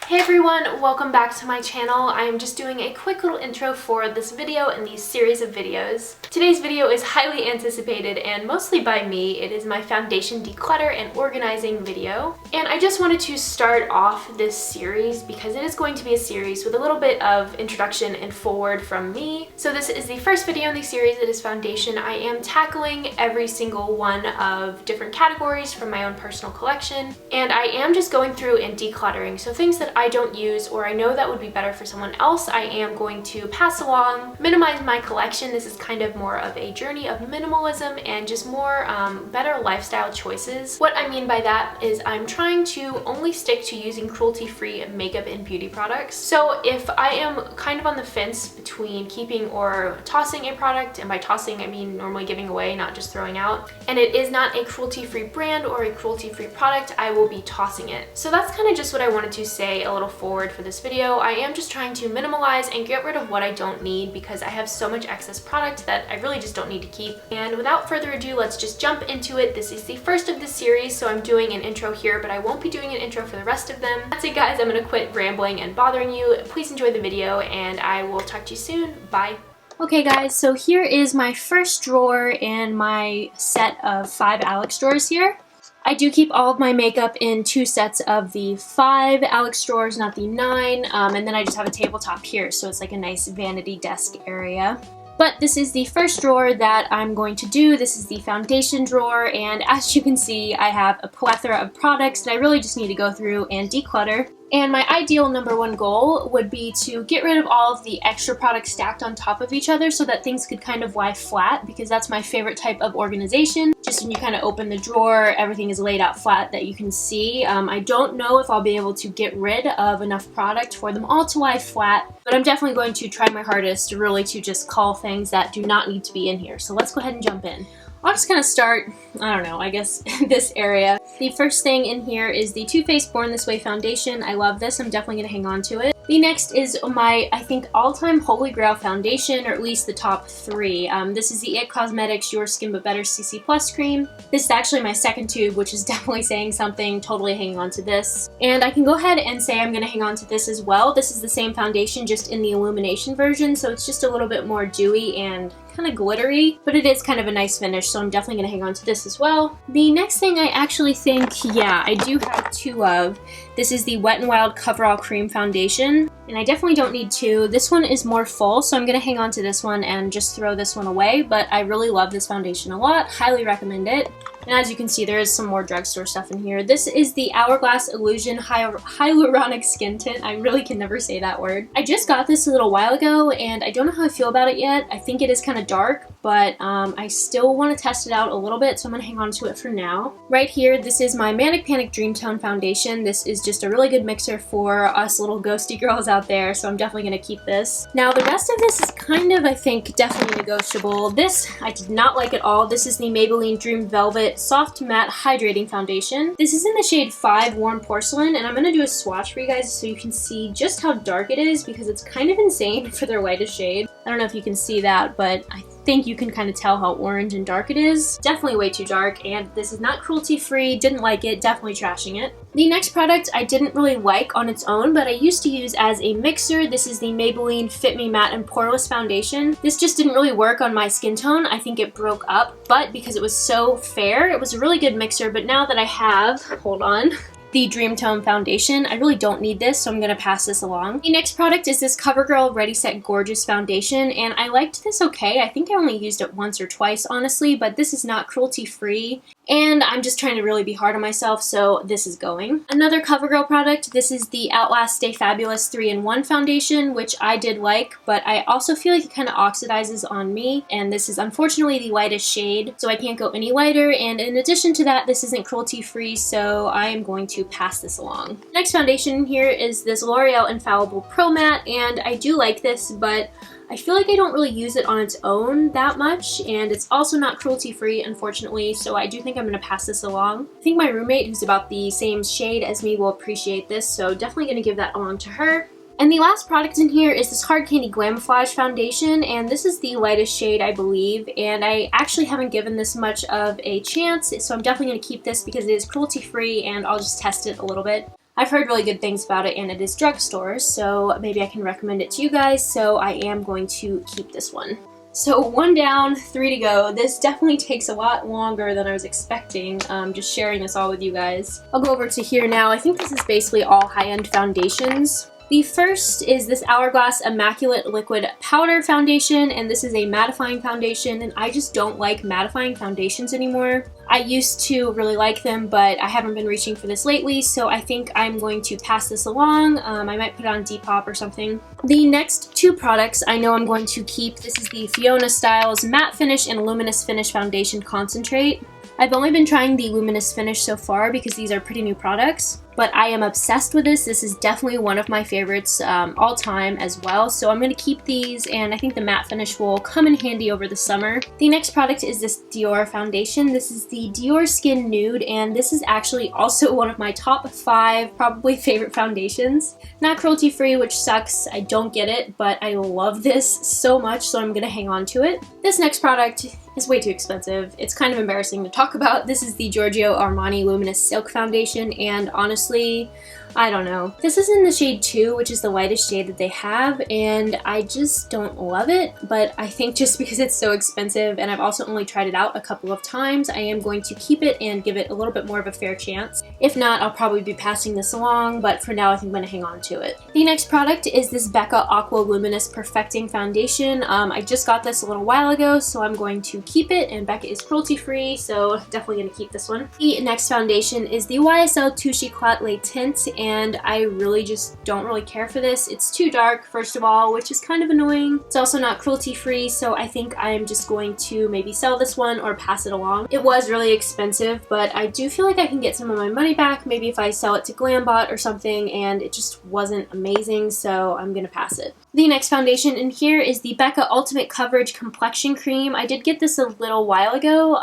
Hey everyone, welcome back to my channel. I am just doing a quick little intro for this video and these series of videos. Today's video is highly anticipated and mostly by me. It is my foundation declutter and organizing video. And I just wanted to start off this series because it is going to be a series with a little bit of introduction and forward from me. So this is the first video in the series. It is foundation. I am tackling every single one of different categories from my own personal collection. And I am just going through and decluttering. So things that I don't use or I know that would be better for someone else, I am going to pass along, minimize my collection. This is kind of more of a journey of minimalism and just more better lifestyle choices. What I mean by that is I'm trying to only stick to using cruelty-free makeup and beauty products. So if I am kind of on the fence between keeping or tossing a product, and by tossing I mean normally giving away, not just throwing out, and it is not a cruelty-free brand or a cruelty-free product, I will be tossing it. So that's kind of just what I wanted to say a little forward for this video. I am just trying to minimalize and get rid of what I don't need because I have so much excess product that I really just don't need to keep. And without further ado, let's just jump into it. This is the first of the series, so I'm doing an intro here, but I won't be doing an intro for the rest of them. That's it guys, I'm gonna quit rambling and bothering you. Please enjoy the video and I will talk to you soon. Bye. Okay guys, so here is my first drawer in my set of 5 Alex drawers here. I do keep all of my makeup in 2 sets of the 5 Alex drawers, not the 9, and then I just have a tabletop here, so it's like a nice vanity desk area. But this is the first drawer that I'm going to do. This is the foundation drawer, and as you can see, I have a plethora of products that I really just need to go through and declutter. And my ideal #1 goal would be to get rid of all of the extra products stacked on top of each other so that things could kind of lie flat, because that's my favorite type of organization. Just when you kind of open the drawer, everything is laid out flat that you can see. I don't know if I'll be able to get rid of enough product for them all to lie flat, but I'm definitely going to try my hardest to really just cull things that do not need to be in here. So let's go ahead and jump in. I'll just kind of start, I don't know, I guess in this area. The first thing in here is the Too Faced Born This Way foundation. I love this. I'm definitely going to hang on to it. The next is my, I think, all-time holy grail foundation, or at least the top 3. This is the IT Cosmetics Your Skin But Better CC Plus cream. This is actually my second tube, which is definitely saying something. Totally hanging on to this. And I can go ahead and say I'm going to hang on to this as well. This is the same foundation, just in the illumination version, so it's just a little bit more dewy and kind of glittery, but it is kind of a nice finish, so I'm definitely going to hang on to this as well. The next thing I actually think, yeah, I do have 2 of. This is the Wet n Wild Coverall Cream Foundation, and I definitely don't need 2. This one is more full, so I'm going to hang on to this one and just throw this one away, but I really love this foundation a lot. Highly recommend it. And as you can see, there is some more drugstore stuff in here. This is the Hourglass Illusion Hyaluronic Skin Tint. I really can never say that word. I just got this a little while ago, and I don't know how I feel about it yet. I think it is kind of dark, but I still want to test it out a little bit, so I'm going to hang on to it for now. Right here, this is my Manic Dreamtone foundation. This is just a really good mixer for us little ghosty girls out there, so I'm definitely going to keep this. Now, the rest of this is kind of, I think, definitely negotiable. This, I did not like at all. This is the Maybelline Dream Velvet Soft Matte Hydrating Foundation. This is in the shade 5 Warm Porcelain, and I'm going to do a swatch for you guys so you can see just how dark it is, because it's kind of insane for their lightest shade. I don't know if you can see that, but I think you can kind of tell how orange and dark it is. Definitely way too dark, and this is not cruelty-free. Didn't like it. Definitely trashing it. The next product I didn't really like on its own, but I used to use as a mixer. This is the Maybelline Fit Me Matte and Poreless foundation. This just didn't really work on my skin tone. I think it broke up, but because it was so fair, it was a really good mixer. But now that I have, hold on, the Dreamtone foundation, I really don't need this, so I'm going to pass this along. The next product is this Covergirl Ready Set Gorgeous foundation, and I liked this okay. I think I only used it once or twice, honestly, but this is not cruelty-free, and I'm just trying to really be hard on myself, so this is going. Another Covergirl product, this is the Outlast Stay Fabulous 3-in-1 foundation, which I did like, but I also feel like it kind of oxidizes on me, and this is unfortunately the lightest shade, so I can't go any lighter, and in addition to that, this isn't cruelty-free, so I am going to pass this along. Next foundation here is this L'Oreal Infallible Pro Matte, and I do like this, but I feel like I don't really use it on its own that much, and it's also not cruelty-free, unfortunately, so I do think I'm going to pass this along. I think my roommate, who's about the same shade as me, will appreciate this, so definitely going to give that along to her. And the last product in here is this Hard Candy Glamouflage foundation, and this is the lightest shade, I believe, and I actually haven't given this much of a chance, so I'm definitely going to keep this because it is cruelty-free, and I'll just test it a little bit. I've heard really good things about it, and it is drugstores, so maybe I can recommend it to you guys, so I am going to keep this one. So 1 down, 3 to go. This definitely takes a lot longer than I was expecting, just sharing this all with you guys. I'll go over to here now. I think this is basically all high-end foundations. The first is this Hourglass Immaculate Liquid Powder Foundation, and this is a mattifying foundation, and I just don't like mattifying foundations anymore. I used to really like them, but I haven't been reaching for this lately, so I think I'm going to pass this along. I might put it on Depop or something. The next 2 products I know I'm going to keep. This is the Fiona Styles Matte Finish and Luminous Finish Foundation Concentrate. I've only been trying the Luminous Finish so far because these are pretty new products, but I am obsessed with this. This is definitely one of my favorites all time as well, so I'm going to keep these, and I think the matte finish will come in handy over the summer. The next product is this Dior foundation. This is the Dior Skin Nude, and this is actually also one of my top 5 probably favorite foundations. Not cruelty free, which sucks. I don't get it, but I love this so much, so I'm going to hang on to it. This next product is way too expensive. It's kind of embarrassing to talk about. This is the Giorgio Armani Luminous Silk Foundation, and honestly, I don't know. This is in the shade 2, which is the lightest shade that they have, and I just don't love it, but I think just because it's so expensive, and I've also only tried it out a couple of times, I am going to keep it and give it a little bit more of a fair chance. If not, I'll probably be passing this along, but for now I think I'm going to hang on to it. The next product is this Becca Aqua Luminous Perfecting Foundation. I just got this a little while ago, so I'm going to keep it, and Becca is cruelty free, so definitely going to keep this one. The next foundation is the YSL Touche Éclat Le Tint, and I really just don't really care for this. It's too dark, first of all, which is kind of annoying. It's also not cruelty free, so I think I'm just going to maybe sell this one or pass it along. It was really expensive, but I do feel like I can get some of my money back, maybe if I sell it to Glambot or something, and it just wasn't amazing, so I'm gonna pass it. The next foundation in here is the Becca Ultimate Coverage Complexion Cream. I did get this a little while ago,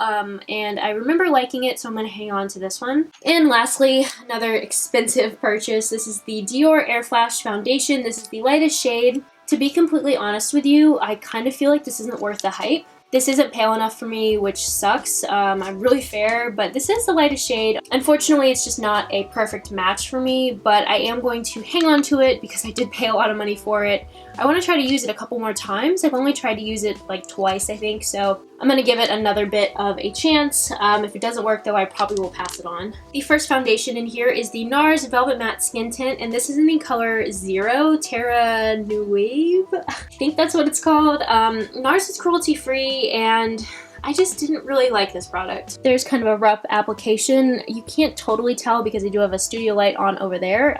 and I remember liking it, so I'm gonna hang on to this one. And lastly, another expensive purchase. This is the Dior Air Flash Foundation. This is the lightest shade. To be completely honest with you, I kind of feel like this isn't worth the hype. This isn't pale enough for me, which sucks. I'm really fair, but this is the lightest shade. Unfortunately, it's just not a perfect match for me, but I am going to hang on to it because I did pay a lot of money for it. I want to try to use it a couple more times. I've only tried to use it like twice, I think, so I'm going to give it another bit of a chance. If it doesn't work, though, I probably will pass it on. The first foundation in here is the NARS Velvet Matte Skin Tint, and this is in the color 0 Terra Nueve. I think that's what it's called. NARS is cruelty-free, and I just didn't really like this product. There's kind of a rough application. You can't totally tell because I do have a studio light on over there,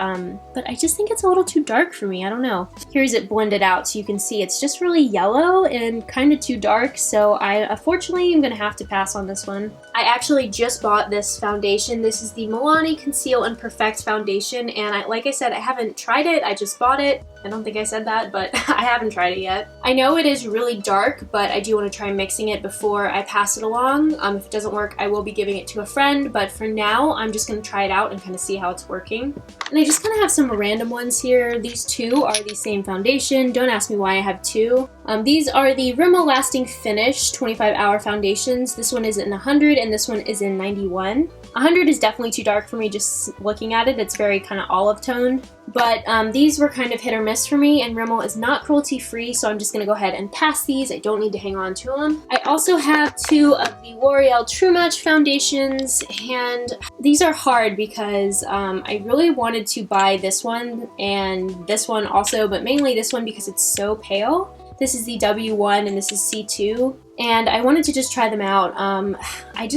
but I just think it's a little too dark for me. I don't know. Here's it blended out so you can see it's just really yellow and kind of too dark, so I unfortunately am gonna have to pass on this one. I actually just bought this foundation. This is the Milani Conceal and Perfect Foundation, and like I said, I haven't tried it. I just bought it. I don't think I said that, but I haven't tried it yet. I know it is really dark, but I do want to try mixing it before I pass it along. If it doesn't work, I will be giving it to a friend, but for now, I'm just going to try it out and kind of see how it's working. And I just kind of have some random ones here. These two are the same foundation. Don't ask me why I have two. These are the Rimmel Lasting Finish 25-hour foundations. This one is in 100 and this one is in 91. 100 is definitely too dark for me just looking at it. It's very kind of olive toned. But these were kind of hit or miss for me, and Rimmel is not cruelty free, so I'm just going to go ahead and pass these. I don't need to hang on to them. I also have two of the L'Oreal True Match foundations, and these are hard because I really wanted to buy this one and this one also, but mainly this one because it's so pale. This is the W1 and this is C2, and I wanted to just try them out. I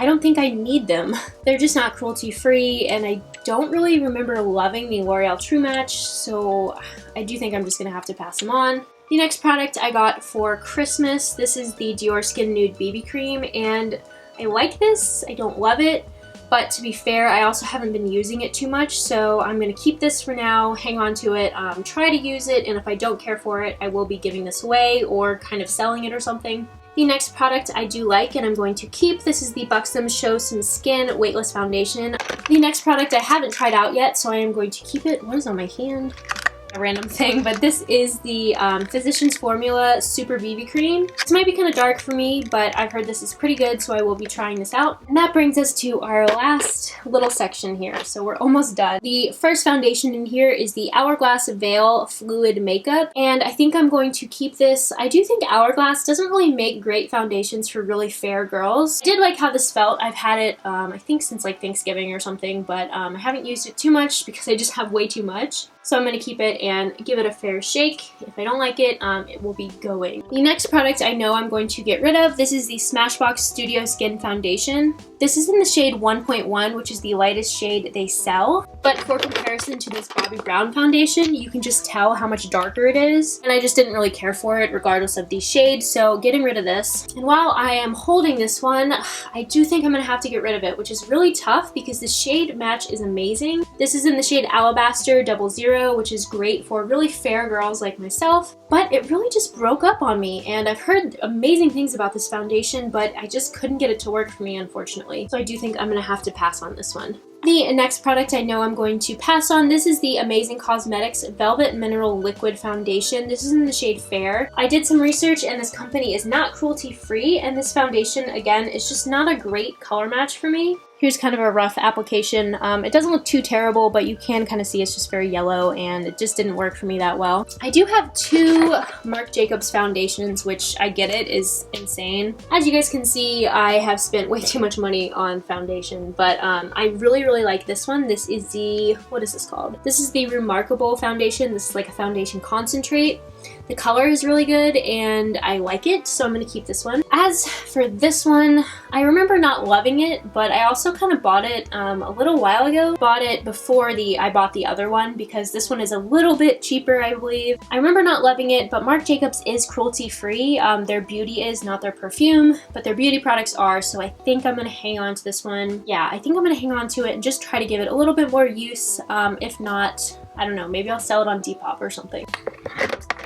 don't think I need them. They're just not cruelty free, and I don't really remember loving the L'Oreal True Match, so I do think I'm just gonna have to pass them on. The next product I got for Christmas, this is the Dior Skin Nude BB Cream, and I like this. I don't love it. But to be fair, I also haven't been using it too much, so I'm going to keep this for now, hang on to it, try to use it, and if I don't care for it, I will be giving this away or kind of selling it or something. The next product I do like and I'm going to keep, this is the Buxom Show Some Skin Weightless Foundation. The next product I haven't tried out yet, so I am going to keep it. What is on my hand? a random thing, but this is the Physicians Formula Super BB Cream. This might be kind of dark for me, but I've heard this is pretty good, so I will be trying this out. And that brings us to our last little section here, so we're almost done. The first foundation in here is the Hourglass Veil Fluid Makeup, and I think I'm going to keep this. I do think Hourglass doesn't really make great foundations for really fair girls. I did like how this felt. I've had it, I think since like Thanksgiving or something, but I haven't used it too much because I just have way too much. So I'm going to keep it and give it a fair shake. If I don't like it, it will be going. The next product I know I'm going to get rid of, this is the Smashbox Studio Skin Foundation. This is in the shade 1.1, which is the lightest shade they sell. But for comparison to this Bobbi Brown foundation, you can just tell how much darker it is. And I just didn't really care for it regardless of these shades, so getting rid of this. And while I am holding this one, I do think I'm going to have to get rid of it, which is really tough because the shade match is amazing. This is in the shade Alabaster 00, which is great for really fair girls like myself. But it really just broke up on me, and I've heard amazing things about this foundation, but I just couldn't get it to work for me, unfortunately. So I do think I'm going to have to pass on this one. The next product I know I'm going to pass on, this is the Amazing Cosmetics Velvet Mineral Liquid Foundation. This is in the shade Fair. I did some research and this company is not cruelty free, and this foundation, again, is just not a great color match for me. Here's kind of a rough application. It doesn't look too terrible, but you can kind of see it's just very yellow and it just didn't work for me that well. I do have two Marc Jacobs foundations, which I get it is insane. As you guys can see, I have spent way too much money on foundation, but I really like this one. This is the, what is this called? This is the Remarkable foundation. This is like a foundation concentrate. The color is really good and I like it, so I'm going to keep this one. As for this one, I remember not loving it, but I also kind of bought it a little while ago. Bought it before I bought the other one because this one is a little bit cheaper, I believe. I remember not loving it, but Marc Jacobs is cruelty free. Their beauty is, not their perfume, but their beauty products are, so I think I'm going to hang on to this one. Yeah, I think I'm going to hang on to it and just try to give it a little bit more use. If not, I don't know, maybe I'll sell it on Depop or something.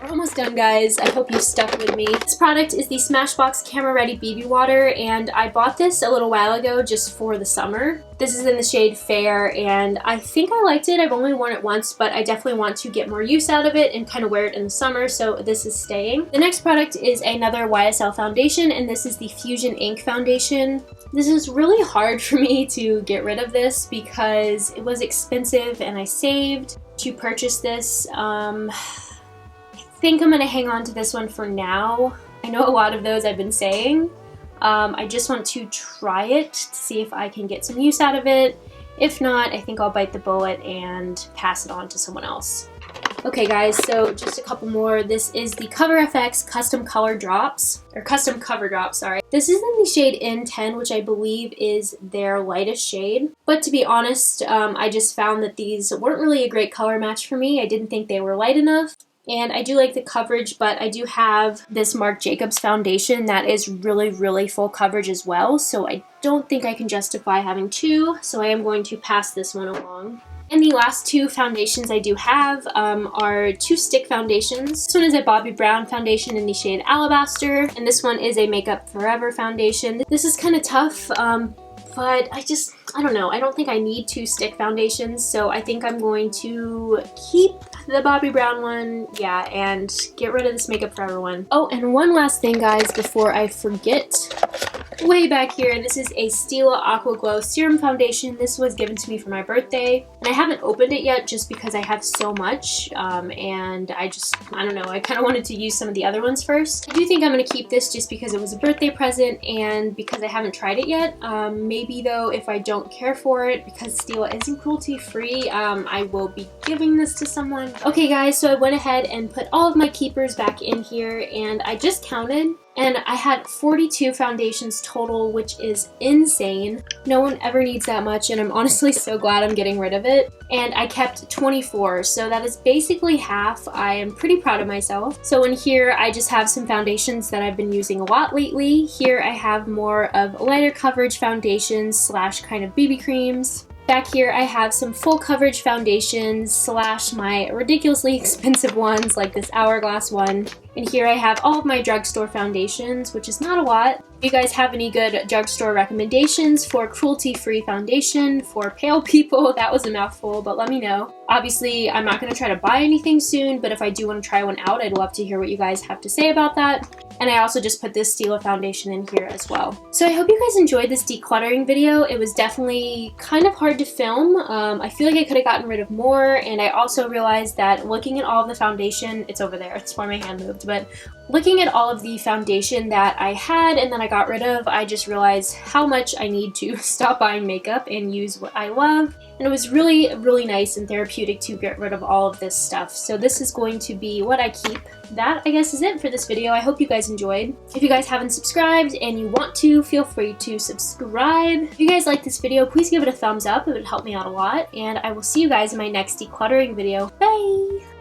We're almost done, guys. I hope you stuck with me. This product is the Smashbox Camera Ready BB Water, and I bought this a little while ago just for the summer. This is in the shade Fair, and I think I liked it. I've only worn it once, but I definitely want to get more use out of it and kind of wear it in the summer, so this is staying. The next product is another YSL foundation, and this is the Fusion Ink Foundation. This is really hard for me to get rid of this because it was expensive and I saved to purchase this. I think I'm going to hang on to this one for now. I know a lot of those I've been saying. I just want to try it to see if I can get some use out of it. If not, I think I'll bite the bullet and pass it on to someone else. Okay guys, so just a couple more. This is the CoverFX Custom Color Drops, or Custom Cover Drops, sorry. This is in the shade N10, which I believe is their lightest shade. But to be honest, I just found that these weren't really a great color match for me. I didn't think they were light enough. And I do like the coverage, but I do have this Marc Jacobs foundation that is really full coverage as well, so I don't think I can justify having two, so I am going to pass this one along. And the last two foundations I do have are two stick foundations. This one is a Bobbi Brown foundation in the shade Alabaster, and this one is a Makeup Forever foundation. This is kind of tough, but I don't know. I don't think I need two stick foundations, so I think I'm going to keep the Bobbi Brown one, yeah, and get rid of this Makeup Forever one. Oh, and one last thing, guys, before I forget. Way back here, this is a Stila Aqua Glow Serum Foundation. This was given to me for my birthday, and I haven't opened it yet just because I have so much, and I don't know, I kind of wanted to use some of the other ones first. I do think I'm going to keep this just because it was a birthday present and because I haven't tried it yet. Maybe though, if I don't care for it, because Stila isn't cruelty free, I will be giving this to someone. Okay guys, so I went ahead and put all of my keepers back in here, and I just counted, and I had 42 foundations total, which is insane. No one ever needs that much, and I'm honestly so glad I'm getting rid of it. And I kept 24, so that is basically half. I am pretty proud of myself. So in here, I just have some foundations that I've been using a lot lately. Here I have more of lighter coverage foundations slash kind of BB creams. Back here I have some full coverage foundations slash my ridiculously expensive ones like this Hourglass one. And here I have all of my drugstore foundations, which is not a lot. If you guys have any good drugstore recommendations for cruelty-free foundation for pale people, that was a mouthful, but let me know. Obviously, I'm not going to try to buy anything soon, but if I do want to try one out, I'd love to hear what you guys have to say about that. And I also just put this Stila foundation in here as well. So I hope you guys enjoyed this decluttering video. It was definitely kind of hard to film. I feel like I could have gotten rid of more, and I also realized that looking at all of the foundation, it's over there, it's where my hand moved, but looking at all of the foundation that I had and then I got rid of, I just realized how much I need to stop buying makeup and use what I love. And it was really, really nice and therapeutic to get rid of all of this stuff. So this is going to be what I keep. That, I guess, is it for this video. I hope you guys enjoyed. If you guys haven't subscribed and you want to, feel free to subscribe. If you guys like this video, please give it a thumbs up. It would help me out a lot. And I will see you guys in my next decluttering video. Bye!